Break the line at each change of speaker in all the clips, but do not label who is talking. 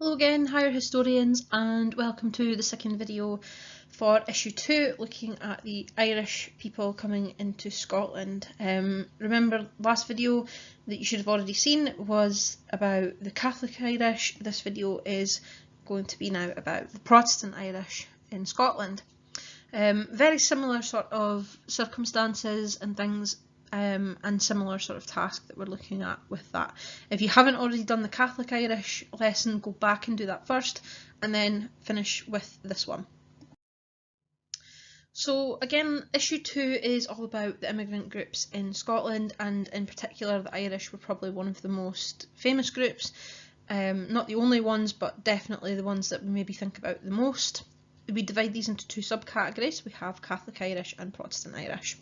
Hello again, higher historians, and welcome to the second video for issue 2, looking at the Irish people coming into Scotland. Remember, last video that you should have already seen was about the Catholic Irish. This video is going to be now about the Protestant Irish in Scotland. Very similar sort of circumstances and things, and similar sort of task that we're looking at with that. If you haven't already done the Catholic Irish lesson, go back and do that first, and then finish with this one. So again, issue 2 is all about the immigrant groups in Scotland, and in particular the Irish were probably one of the most famous groups. Not the only ones, but definitely the ones that we maybe think about the most. We divide these into two subcategories. We have Catholic Irish and Protestant Irish.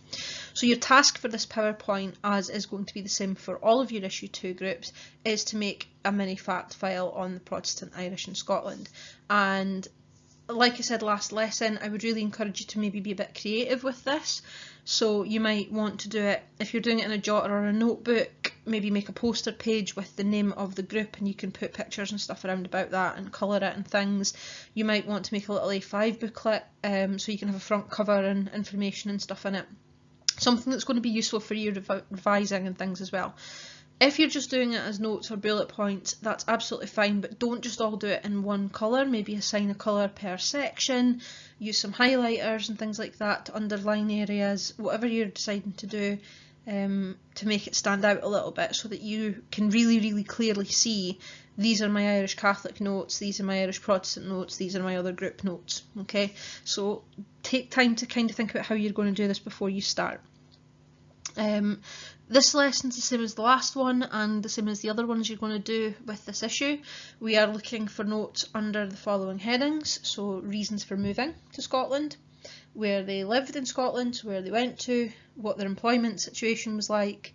So your task for this PowerPoint, as is going to be the same for all of your issue 2 groups, is to make a mini fact file on the Protestant Irish in Scotland. And like I said last lesson, I would really encourage you to maybe be a bit creative with this. So you might want to do it, if you're doing it in a jotter or a notebook, maybe make a poster page with the name of the group, and you can put pictures and stuff around about that and colour it and things. You might want to make a little A5 booklet, so you can have a front cover and information and stuff in it. Something that's going to be useful for you revising and things as well. If you're just doing it as notes or bullet points, that's absolutely fine, but don't just all do it in one colour. Maybe assign a colour per section, use some highlighters and things like that to underline areas, whatever you're deciding to do, to make it stand out a little bit, so that you can really clearly see, these are my Irish Catholic notes, these are my Irish Protestant notes, these are my other group notes. Okay, so take time to kind of think about how you're going to do this before you start. This lesson's the same as the last one and the same as the other ones you're going to do with this issue. We are looking for notes under the following headings. So reasons for moving to Scotland, where they lived in Scotland, so where they went to, what their employment situation was like,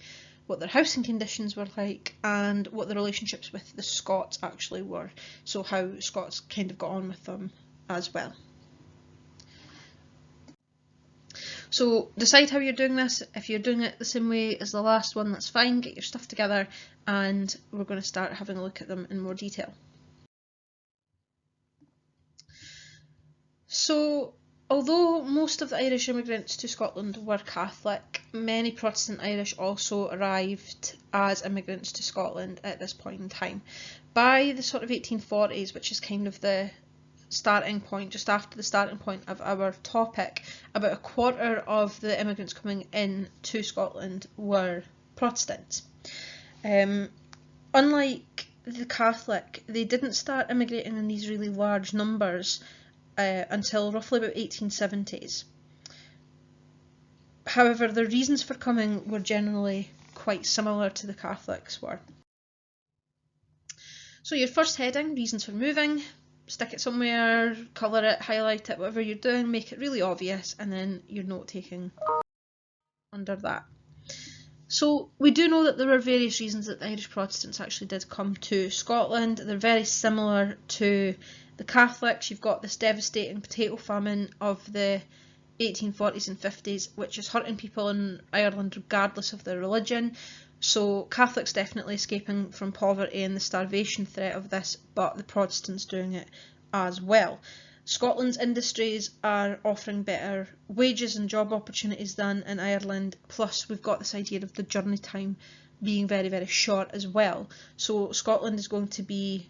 what their housing conditions were like, and what the relationships with the Scots actually were. So how Scots kind of got on with them as well. So decide how you're doing this. If you're doing it the same way as the last one, that's fine. Get your stuff together and we're going to start having a look at them in more detail. So although most of the Irish immigrants to Scotland were Catholic, many Protestant Irish also arrived as immigrants to Scotland at this point in time. By the sort of 1840s, which is kind of the starting point, just after the starting point of our topic, about a quarter of the immigrants coming in to Scotland were Protestants. Unlike the Catholic, they didn't start immigrating in these really large numbers until roughly about 1870s. However, the reasons for coming were generally quite similar to the Catholics were. So your first heading, reasons for moving, stick it somewhere, colour it, highlight it, whatever you're doing, make it really obvious, and then your note taking under that. So we do know that there were various reasons that the Irish Protestants actually did come to Scotland. They're very similar to the Catholics. You've got this devastating potato famine of the 1840s and 50s, which is hurting people in Ireland regardless of their religion. So Catholics definitely escaping from poverty and the starvation threat of this, but the Protestants doing it as well. Scotland's industries are offering better wages and job opportunities than in Ireland, plus we've got this idea of the journey time being very short as well. So Scotland is going to be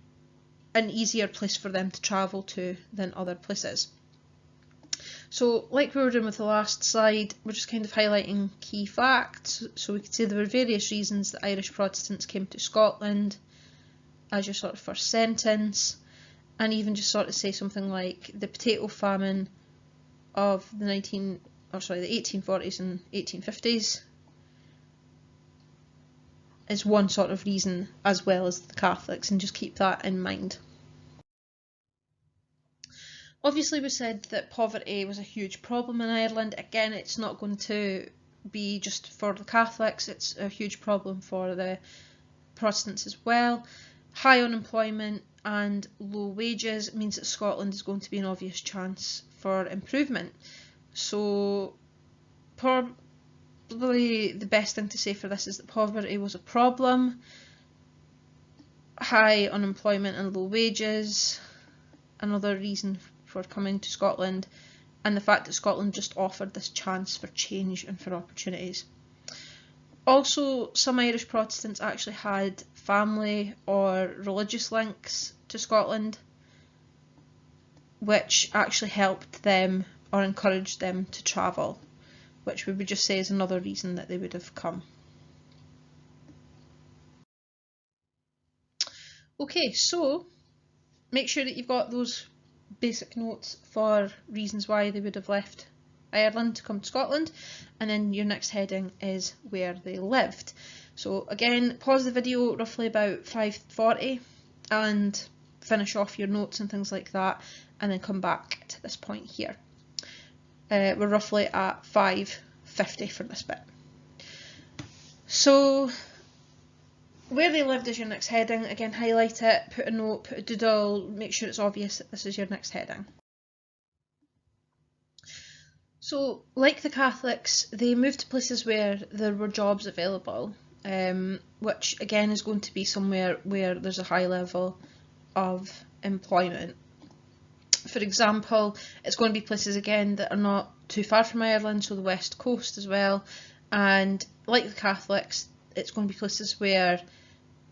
an easier place for them to travel to than other places. So like we were doing with the last slide, we're just kind of highlighting key facts. So we could say there were various reasons that Irish Protestants came to Scotland as your sort of first sentence, and even just sort of say something like the potato famine of the 1840s and 1850s is one sort of reason, as well as the Catholics, and just keep that in mind. Obviously we said that poverty was a huge problem in Ireland. Again, it's not going to be just for the Catholics, it's a huge problem for the Protestants as well. High unemployment and low wages means that Scotland is going to be an obvious chance for improvement. So probably the best thing to say for this is that poverty was a problem. high unemployment and low wages, another reason for coming to Scotland, and the fact that Scotland just offered this chance for change and for opportunities. Also, some Irish Protestants actually had family or religious links to Scotland, which actually helped them or encouraged them to travel, which we would just say is another reason that they would have come. Okay, so make sure that you've got those basic notes for reasons why they would have left Ireland to come to Scotland, and then your next heading is where they lived. So again, pause the video roughly about 5:40 and finish off your notes and things like that, and then come back to this point here. We're roughly at 5:50 for this bit. So where they lived is your next heading. Again, highlight it, put a note, put a doodle, make sure it's obvious that this is your next heading. So, like the Catholics, they moved to places where there were jobs available, which again is going to be somewhere where there's a high level of employment. For example, it's going to be places again that are not too far from Ireland, so the West Coast as well, and like the Catholics, it's going to be places where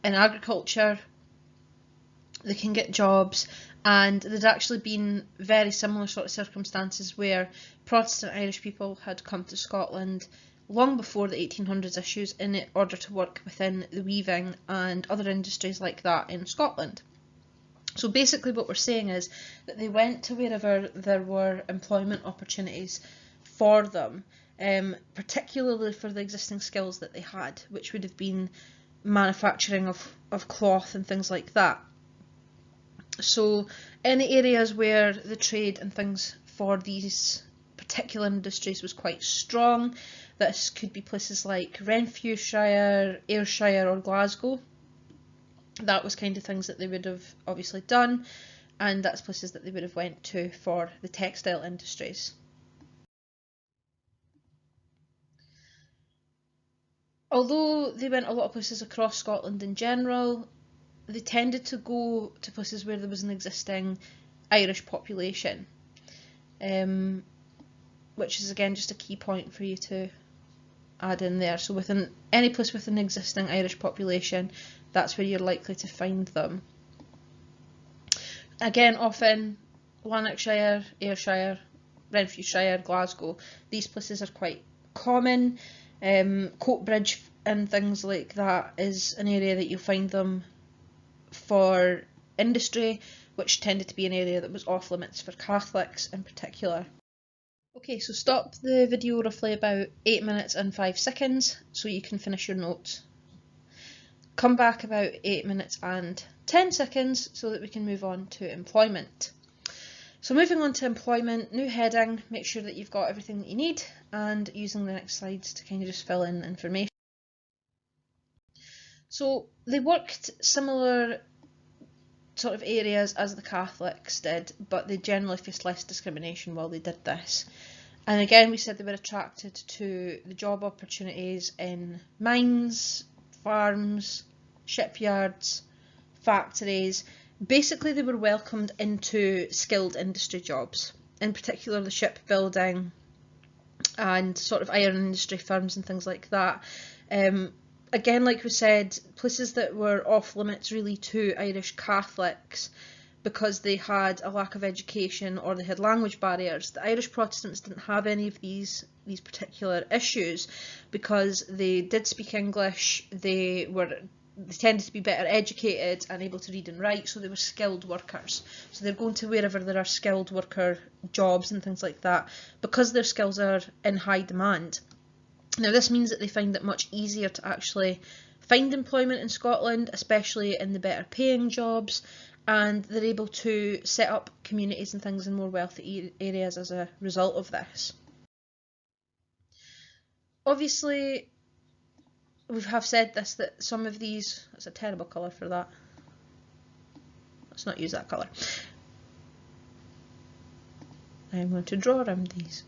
in agriculture they can get jobs, and there'd actually been very similar sort of circumstances where Protestant Irish people had come to Scotland long before the 1800s issues in order to work within the weaving and other industries like that in Scotland. So basically what we're saying is that they went to wherever there were employment opportunities for them, particularly for the existing skills that they had, which would have been manufacturing of cloth and things like that. So any areas where the trade and things for these particular industries was quite strong, this could be places like Renfrewshire, Ayrshire or Glasgow. That was kind of things that they would have obviously done, and that's places that they would have went to for the textile industries. Although they went a lot of places across Scotland in general, they tended to go to places where there was an existing Irish population, which is again just a key point for you to add in there. So within any place with an existing Irish population, that's where you're likely to find them. Again, often Lanarkshire, Ayrshire, Renfrewshire, Glasgow, these places are quite common. Coatbridge and things like that is an area that you'll find them for industry, which tended to be an area that was off limits for Catholics in particular. Okay, so stop the video roughly about 8 minutes and 5 seconds so you can finish your notes. Come back about 8 minutes and 10 seconds so that we can move on to employment. So moving on to employment, new heading, make sure that you've got everything that you need, and using the next slides to kind of just fill in information. So they worked similar sort of areas as the Catholics did, but they generally faced less discrimination while they did this. And again, we said they were attracted to the job opportunities in mines, farms, shipyards, factories. Basically, they were welcomed into skilled industry jobs, in particular the shipbuilding and sort of iron industry firms and things like that. Again, like we said, places that were off limits really to Irish Catholics because they had a lack of education or they had language barriers. The Irish Protestants didn't have any of these particular issues because they did speak English, they tended to be better educated and able to read and write, so they were skilled workers. So they're going to wherever there are skilled worker jobs and things like that because their skills are in high demand. Now this means that they find it much easier to actually find employment in Scotland, especially in the better paying jobs, and they're able to set up communities and things in more wealthy areas as a result of this. Obviously, we have said this, that some of these, that's a terrible colour for that, let's not use that colour. I'm going to draw around these.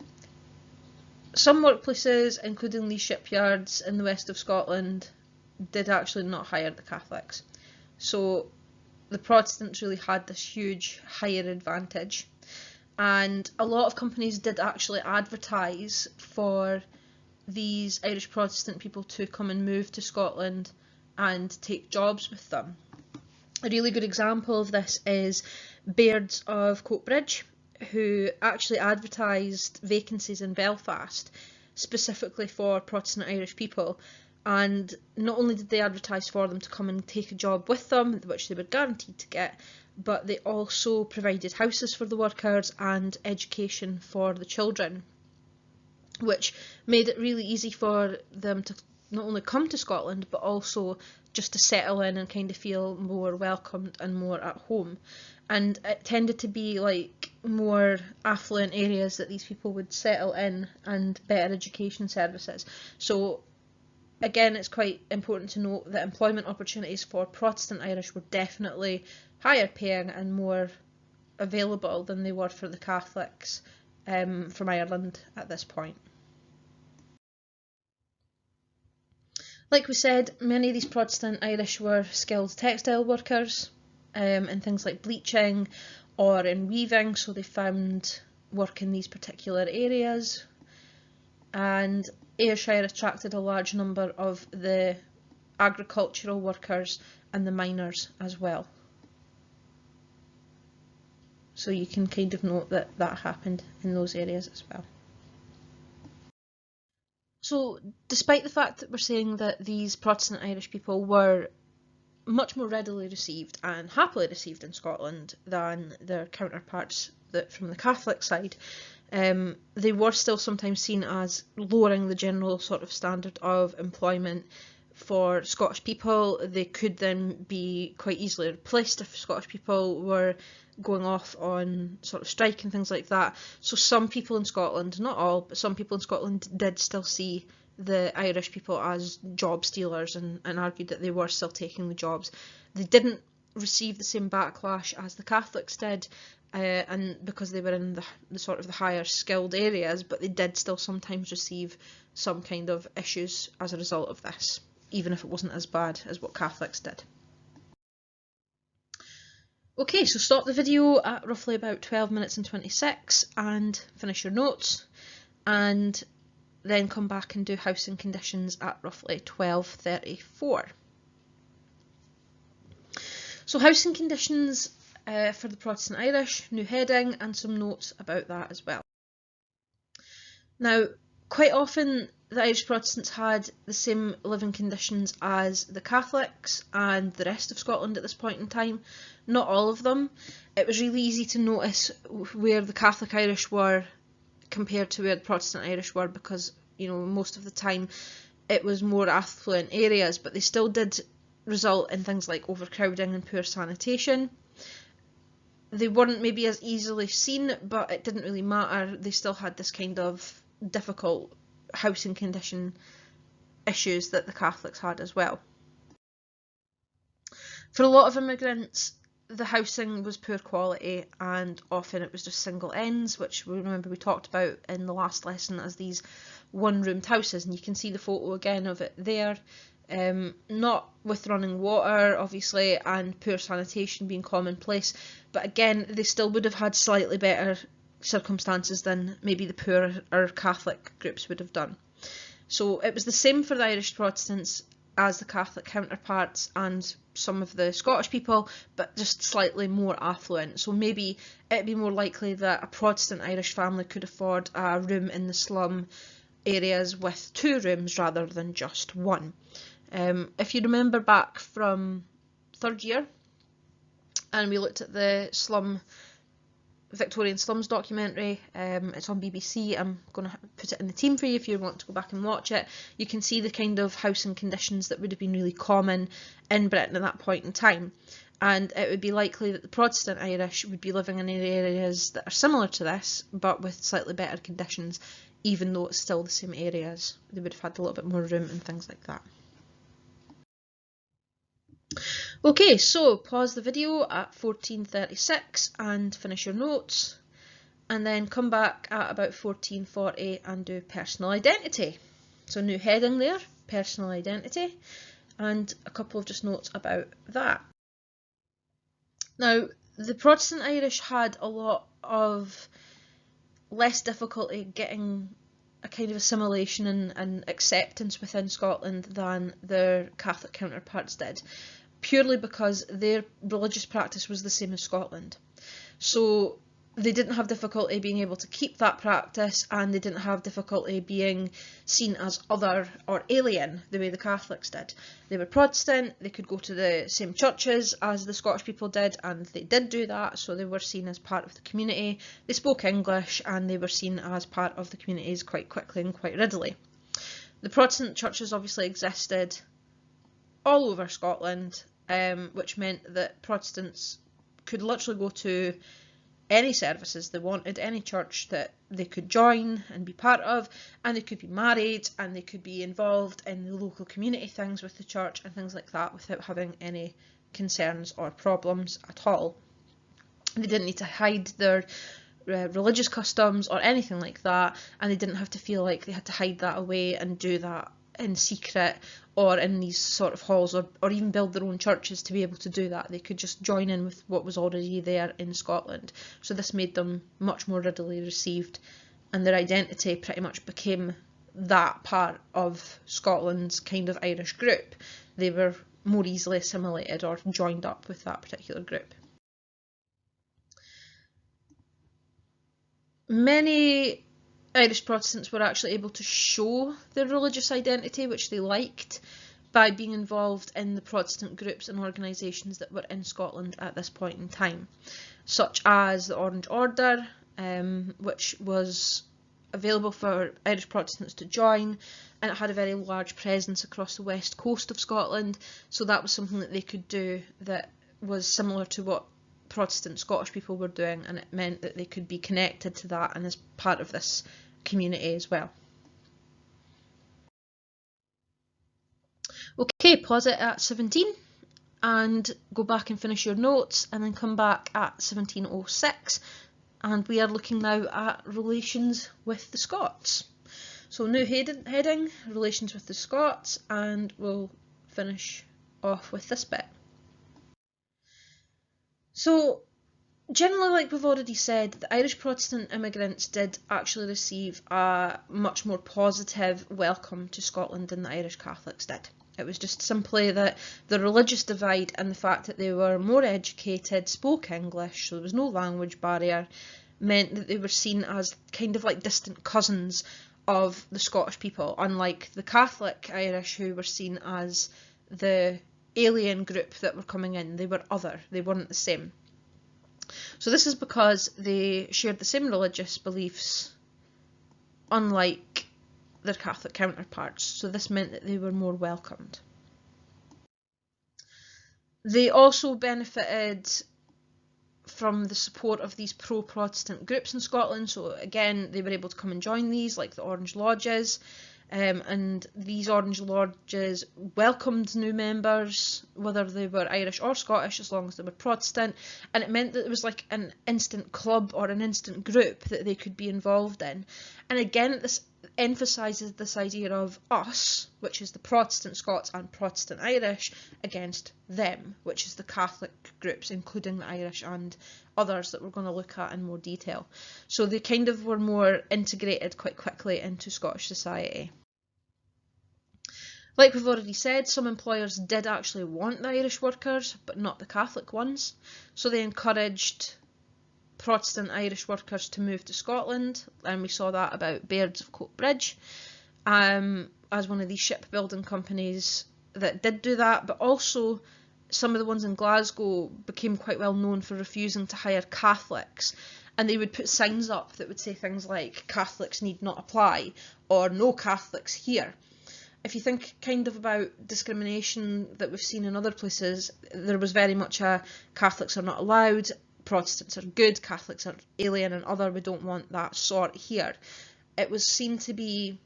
Some workplaces, including these shipyards in the west of Scotland, did actually not hire the Catholics. So the Protestants really had this huge higher advantage, and a lot of companies did actually advertise for these Irish Protestant people to come and move to Scotland and take jobs with them. A really good example of this is Bairds of Coatbridge, who actually advertised vacancies in Belfast specifically for Protestant Irish people, and not only did they advertise for them to come and take a job with them, which they were guaranteed to get, but they also provided houses for the workers and education for the children, which made it really easy for them to not only come to Scotland but also just to settle in and kind of feel more welcomed and more at home. And it tended to be like more affluent areas that these people would settle in, and better education services. So again, it's quite important to note that employment opportunities for Protestant Irish were definitely higher paying and more available than they were for the Catholics from Ireland at this point. Like we said, many of these Protestant Irish were skilled textile workers in things like bleaching or in weaving, so they found work in these particular areas. And Ayrshire attracted a large number of the agricultural workers and the miners as well. So you can kind of note that that happened in those areas as well. So despite the fact that we're saying that these Protestant Irish people were much more readily received and happily received in Scotland than their counterparts from the Catholic side, they were still sometimes seen as lowering the general sort of standard of employment for Scottish people. They could then be quite easily replaced if Scottish people were going off on sort of strike and things like that. So some people in Scotland, not all, but some people in Scotland did still see the Irish people as job stealers and argued that they were still taking the jobs. They didn't receive the same backlash as the Catholics did, and because they were in the sort of the higher skilled areas, but they did still sometimes receive some kind of issues as a result of this, even if it wasn't as bad as what Catholics did. Okay, so stop the video at roughly about 12 minutes and 26 and finish your notes, and then come back and do housing conditions at roughly 12:34. So housing conditions for the Protestant Irish, new heading, and some notes about that as well. Now, quite often the Irish Protestants had the same living conditions as the Catholics and the rest of Scotland at this point in time. Not all of them. It was really easy to notice where the Catholic Irish were compared to where the Protestant Irish were, because, you know, most of the time it was more affluent areas, but they still did result in things like overcrowding and poor sanitation. They weren't maybe as easily seen, but it didn't really matter. They still had this kind of difficult housing condition issues that the Catholics had as well. For a lot of immigrants, the housing was poor quality, and often it was just single ends, which we remember we talked about in the last lesson as these one-roomed houses, and you can see the photo again of it there. Not with running water, obviously, and poor sanitation being commonplace, but again, they still would have had slightly better circumstances than maybe the poorer or Catholic groups would have done. So it was the same for the Irish Protestants as the Catholic counterparts and some of the Scottish people, but just slightly more affluent. So maybe it'd be more likely that a Protestant Irish family could afford a room in the slum areas with 2 rooms rather than just 1. If you remember back from 3rd year, and we looked at the Victorian slums documentary, it's on BBC. I'm going to put it in the team for you if you want to go back and watch it. You can see the kind of housing conditions that would have been really common in Britain at that point in time, and it would be likely that the Protestant Irish would be living in areas that are similar to this but with slightly better conditions, even though it's still the same areas. They would have had a little bit more room and things like that. Okay, so pause the video at 14:36 and finish your notes, and then come back at about 14:40 and do personal identity. So new heading there, personal identity, and a couple of just notes about that. Now, the Protestant Irish had a lot of less difficulty getting a kind of assimilation and acceptance within Scotland than their Catholic counterparts did, purely because their religious practice was the same as Scotland. So they didn't have difficulty being able to keep that practice, and they didn't have difficulty being seen as other or alien the way the Catholics did. They were Protestant, they could go to the same churches as the Scottish people did, and they did do that, so they were seen as part of the community. They spoke English, and they were seen as part of the communities quite quickly and quite readily. The Protestant churches obviously existed all over Scotland, which meant that Protestants could literally go to any services they wanted, any church that they could join and be part of, and they could be married, and they could be involved in the local community things with the church and things like that without having any concerns or problems at all. They didn't need to hide their religious customs or anything like that, and they didn't have to feel like they had to hide that away and do that in secret or in these sort of halls, or even build their own churches to be able to do that. They could just join in with what was already there in Scotland. So this made them much more readily received, and their identity pretty much became that part of Scotland's kind of Irish group. They were more easily assimilated or joined up with that particular group. Many Irish Protestants were actually able to show their religious identity, which they liked, by being involved in the Protestant groups and organisations that were in Scotland at this point in time, such as the Orange Order, which was available for Irish Protestants to join, and it had a very large presence across the west coast of Scotland, so that was something that they could do that was similar to what Protestant Scottish people were doing, and it meant that they could be connected to that and as part of this community as well. Okay, pause it at 17 and go back and finish your notes, and then come back at 1706, and we are looking now at relations with the Scots. So new heading, relations with the Scots, and we'll finish off with this bit. So generally, like we've already said, the Irish Protestant immigrants did actually receive a much more positive welcome to Scotland than the Irish Catholics did. It was just simply that the religious divide and the fact that they were more educated, spoke English, so there was no language barrier, meant that they were seen as kind of like distant cousins of the Scottish people, unlike the Catholic Irish, who were seen as the alien group that were coming in. They were other, they weren't the same. So this is because they shared the same religious beliefs, unlike their Catholic counterparts, so this meant that they were more welcomed. They also benefited from the support of these pro-Protestant groups in Scotland, so again they were able to come and join these, like the Orange Lodges, and these Orange Lodges welcomed new members, whether they were Irish or Scottish, as long as they were Protestant, and it meant that it was like an instant club or an instant group that they could be involved in. And again, this emphasises this idea of us, which is the Protestant Scots and Protestant Irish, against them, which is the Catholic groups, including the Irish and others that we're going to look at in more detail. So they kind of were more integrated quite quickly into Scottish society. Like we've already said, some employers did actually want the Irish workers, but not the Catholic ones, so they encouraged Protestant Irish workers to move to Scotland, and we saw that about Baird's of Coatbridge as one of these shipbuilding companies that did do that, but also some of the ones in Glasgow became quite well known for refusing to hire Catholics, and they would put signs up that would say things like Catholics need not apply or no Catholics here. If you think kind of about discrimination that we've seen in other places, there was very much a Catholics are not allowed, Protestants are good, Catholics are alien and other, we don't want that sort here. It was seen to be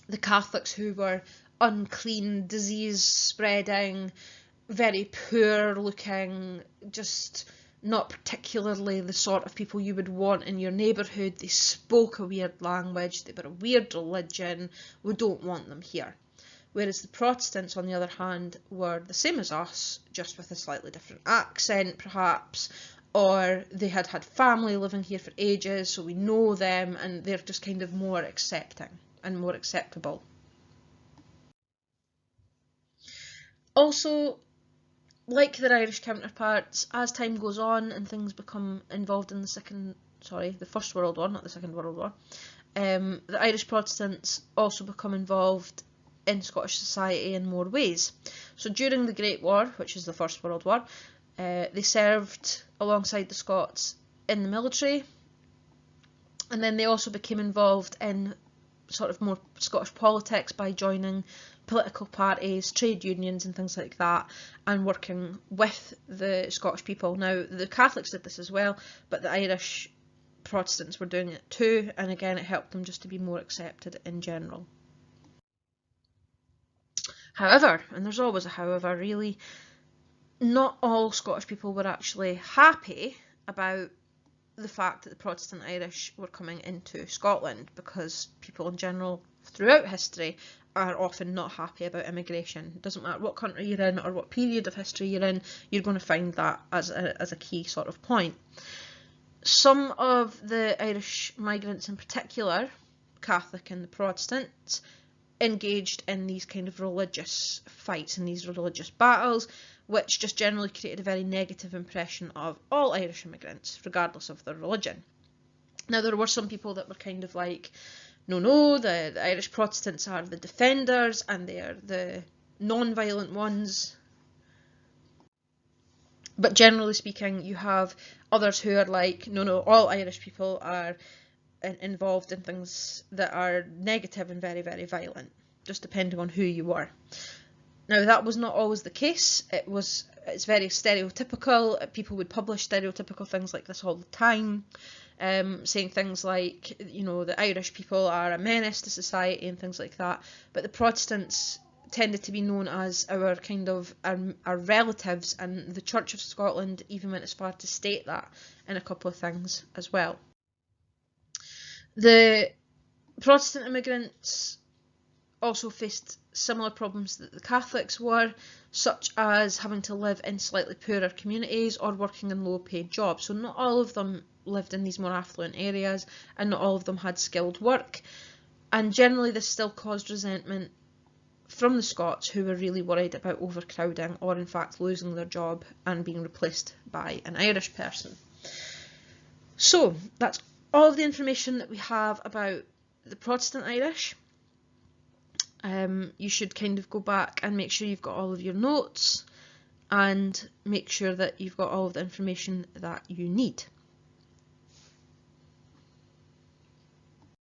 the Catholics who were unclean, disease spreading, very poor looking, just not particularly the sort of people you would want in your neighbourhood. They spoke a weird language, they were a weird religion, we don't want them here. whereas the Protestants, on the other hand, were the same as us, just with a slightly different accent perhaps, or they had had family living here for ages, so we know them, and they're just kind of more accepting and more acceptable. Also, like their Irish counterparts, as time goes on and things become involved in the First World War, not the Second World War, the Irish Protestants also become involved in Scottish society in more ways. So during the Great War, which is the First World War, they served alongside the Scots in the military, and then they also became involved in sort of more Scottish politics by joining political parties, trade unions and things like that, and working with the Scottish people. Now, the Catholics did this as well, but the Irish Protestants were doing it too, and again it helped them just to be more accepted in general. However, and there's always a however really, not all Scottish people were actually happy about the fact that the Protestant Irish were coming into Scotland, because people in general throughout history are often not happy about immigration. It doesn't matter what country you're in or what period of history you're in, you're going to find that as a key sort of point. Some of the Irish migrants in particular, Catholic and the Protestants, engaged in these kind of religious fights and these religious battles, which just generally created a very negative impression of all Irish immigrants, regardless of their religion. Now, there were some people that were kind of like, no, the Irish Protestants are the defenders and they are the non-violent ones. But generally speaking, you have others who are like, no, all Irish people are involved in things that are negative and very, very violent, just depending on who you were. Now, that was not always the case. It's very stereotypical. People would publish stereotypical things like this all the time, saying things like, the Irish people are a menace to society and things like that. But the Protestants tended to be known as our relatives, and the Church of Scotland even went as far to state that in a couple of things as well. The Protestant immigrants also faced similar problems that the Catholics were, such as having to live in slightly poorer communities or working in low-paid jobs. So not all of them lived in these more affluent areas, and not all of them had skilled work. And generally this still caused resentment from the Scots, who were really worried about overcrowding or in fact losing their job and being replaced by an Irish person. So that's all of the information that we have about the Protestant Irish. You should kind of go back and make sure you've got all of your notes and make sure that you've got all of the information that you need.